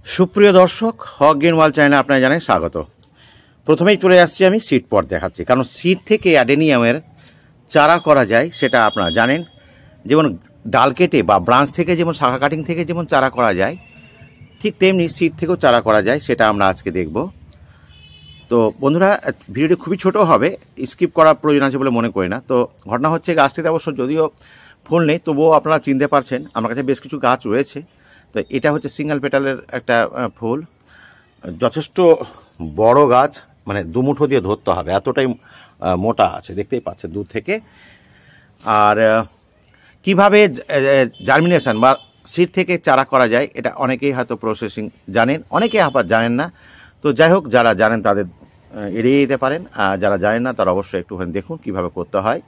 সুপ্রিয় দর্শক, হক green world চ্যানেলে আপনারা জানাই স্বাগত। প্রথমেই চলে আসছি আমি সিড পট দেখাচ্ছি, কারণ সিড থেকে অ্যাডেনিয়ামের চারা করা যায় সেটা আপনারা জানেন। যেমন ডাল কেটে বা ব্রাঞ্চ থেকে, যেমন শাখা কাটিং থেকে যেমন চারা করা যায়, ঠিক তেমনি সিড থেকেও চারা করা যায়, সেটা আমরা আজকে দেখব। তো বন্ধুরা, ভিডিওটি খুবই ছোট হবে, স্কিপ করার প্রয়োজন আছে বলে মনে করি না। তো ঘটনা হচ্ছে, গাছটিতে অবশ্য যদিও ফুল নেই, তবুও আপনারা চিনতে পারছেন আমার কাছে বেশ কিছু গাছ রয়েছে। তো এটা হচ্ছে সিঙ্গেল পেটালের একটা ফুল, যথেষ্ট বড় গাছ, মানে দুমুঠো দিয়ে ধরতে হবে, এতটাই মোটা আছে, দেখতেই পাচ্ছেন দূর থেকে। আর কিভাবে জার্মিনেশন বা সিড থেকে চারা করা যায়, এটা অনেকেই হয়তো প্রসেসিং জানেন, অনেকেই আবার জানেন না। তো যাই হোক, যারা জানেন তাদের এড়িয়ে যেতে পারেন, আর যারা জানেন না তারা অবশ্যই একটুখানি দেখুন কীভাবে করতে হয়।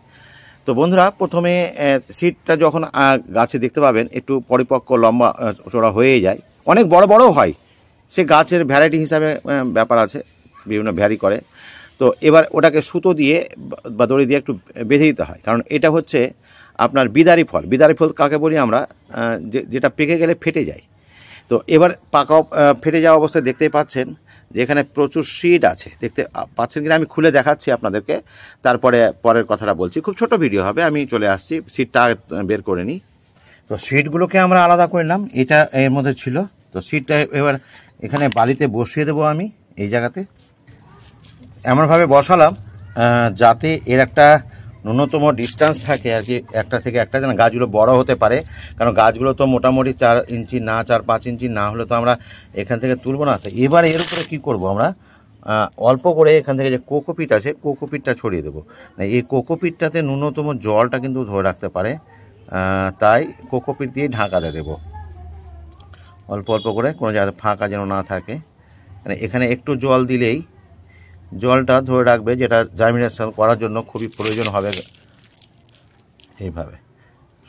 তো বন্ধুরা, প্রথমে সিডটা যখন গাছে দেখতে পাবেন একটু পরিপক্ক লম্বা চড়া হয়ে যায়, অনেক বড় বড়ও হয়, সে গাছের ভ্যারাইটি হিসাবে ব্যাপার আছে, বিভিন্ন ভ্যারি করে। তো এবার ওটাকে সুতো দিয়ে বা দড়ি দিয়ে একটু বেঁধে দিতে হয়, কারণ এটা হচ্ছে আপনার বিদারি ফল। বিদারি ফল কাকে বলি আমরা, যেটা পেকে গেলে ফেটে যায়। তো এবার পাকা ফেটে যাওয়া অবস্থায় দেখতেই পাচ্ছেন যে এখানে প্রচুর সিড আছে, দেখতে পাচ্ছেন কিনা আমি খুলে দেখাচ্ছি আপনাদেরকে, তারপরে পরের কথাটা বলছি। খুব ছোট ভিডিও হবে, আমি চলে আসছি, সিডটা বের করে নিই। তো সিডগুলোকে আমরা আলাদা করে নিলাম, এটা এর মধ্যে ছিল। তো সিডটা এবার এখানে বালিতে বসিয়ে দেবো আমি, এই জায়গাতে এমনভাবে বসালাম যাতে এর একটা ন্যূনতম ডিস্টেন্স থাকে আর কি, একটা থেকে একটা, যেন গাছগুলো বড় হতে পারে। কারণ গাছগুলো তো মোটামুটি 4 ইঞ্চি না, 4-5 ইঞ্চি না হলে তো আমরা এখান থেকে তুলব না। তো এবার এর উপরে কী করব, আমরা অল্প করে এখান থেকে যে কোকোপিট আছে, কোকোপিটটা ছড়িয়ে দেবো। এই কোকোপিটটাতে ন্যূনতম জলটা কিন্তু ধরে রাখতে পারে, তাই কোকোপিট দিয়ে ঢাকাতে দেবো অল্প অল্প করে, কোনো জায়গায় ফাঁকা যেন না থাকে। মানে এখানে একটু জল দিলেই জলটা ধরে রাখবে, যেটা জার্মিনেশন করার জন্য খুবই প্রয়োজন হবে। এইভাবে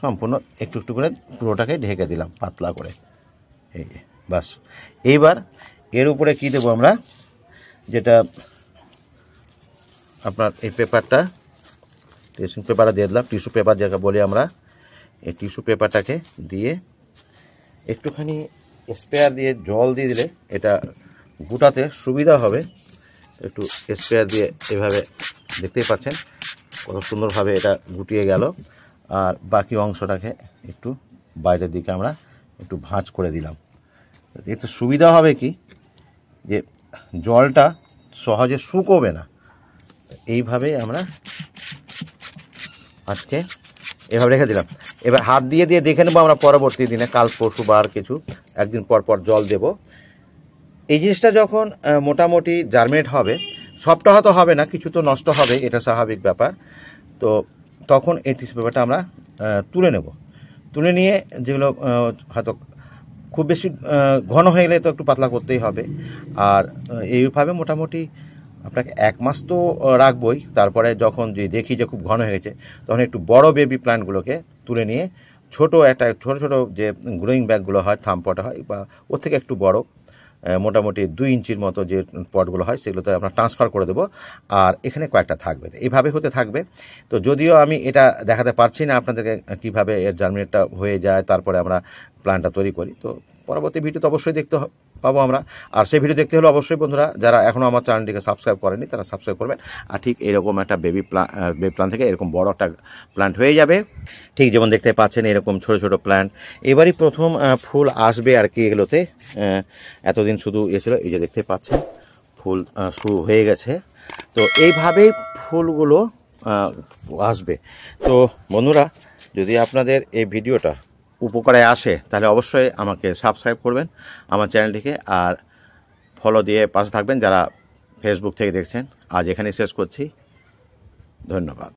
সম্পূর্ণ একটু একটু করে পুরোটাকে ঢেকে দিলাম পাতলা করে, এই বাস। এইবার এর উপরে কি দেবো আমরা, যেটা আপনার এই পেপারটা, টিস্যু পেপারটা দিয়ে দিলাম, টিস্যু পেপার যেটা বলি আমরা, এই টিস্যু পেপারটাকে দিয়ে একটুখানি স্প্রেয়ার দিয়ে জল দিয়ে দিলে এটা গুটাতে সুবিধা হবে। একটু স্প্রেয়ার দিয়ে এভাবে, দেখতেই পাচ্ছেন কত সুন্দরভাবে এটা গুটিয়ে গেল। আর বাকি অংশটাকে একটু বাইরের দিকে আমরা একটু ভাঁজ করে দিলাম। এতে সুবিধা হবে কি, যে জলটা সহজে শুকোবে না। এইভাবে আমরা আজকে এভাবে রেখে দিলাম। এবার হাত দিয়ে দিয়ে দেখে নেবো আমরা পরবর্তী দিনে, কাল পরশু বা আর কিছু একদিন পর পর জল দেব। এই জিনিসটা যখন মোটামুটি জার্মিনেট হবে, সবটা হয়তো হবে না, কিছু তো নষ্ট হবে, এটা স্বাভাবিক ব্যাপার। তো তখন এই টিস্যু পেপারটা আমরা তুলে নেব। তুলে নিয়ে যেগুলো হয়তো খুব বেশি ঘন হয়ে গেলে তো একটু পাতলা করতেই হবে। আর এইভাবে মোটামুটি আপনাকে 1 মাস তো রাখবই। তারপরে যখন যদি দেখি যে খুব ঘন হয়ে গেছে, তখন একটু বড় বেবি প্ল্যান্টগুলোকে তুলে নিয়ে ছোটো ছোটো যে গ্রোয়িং ব্যাগগুলো হয়, থাম পট হয়, বা ওর থেকে একটু বড়, মোটামুটি 2 ইঞ্চির মতো যে পটগুলো হয়, সেগুলোতে আমরা ট্রান্সফার করে দেবো। আর এখানে কয়েকটা থাকবে, এইভাবে হতে থাকবে। তো যদিও আমি এটা দেখাতে পারছি না আপনাদেরকে কীভাবে এর জার্মিনেটটা হয়ে যায়, তারপরে আমরা প্ল্যানটা তৈরি করি। তো পরবর্তী ভিডিওতে অবশ্যই দেখতে পাবো আমরা। আর সেই ভিডিও দেখতে হলে অবশ্যই বন্ধুরা, যারা এখনও আমার চ্যানেলটিকে সাবস্ক্রাইব করেনি তারা সাবস্ক্রাইব করবেন। আর ঠিক এরকম একটা বেবি প্ল্যান্ট থেকে এরকম বড় একটা প্ল্যান্ট হয়ে যাবে, ঠিক যেমন দেখতে পাচ্ছেন এরকম ছোট ছোট প্ল্যান্ট। এবারই প্রথম ফুল আসবে আর কি এগুলোতে, এতদিন শুধু ছিল, এই যে দেখতে পাচ্ছেন ফুল শুরু হয়ে গেছে। তো এইভাবেই ফুলগুলো আসবে। তো বন্ধুরা, যদি আপনাদের এই ভিডিওটা উপকারে আসে তাহলে অবশ্যই আমাকে সাবস্ক্রাইব করবেন আমার চ্যানেলটিকে, আর ফলো দিয়ে পাশে থাকবেন যারা ফেসবুক থেকে দেখছেন। আজ এখানেই শেষ করছি, ধন্যবাদ।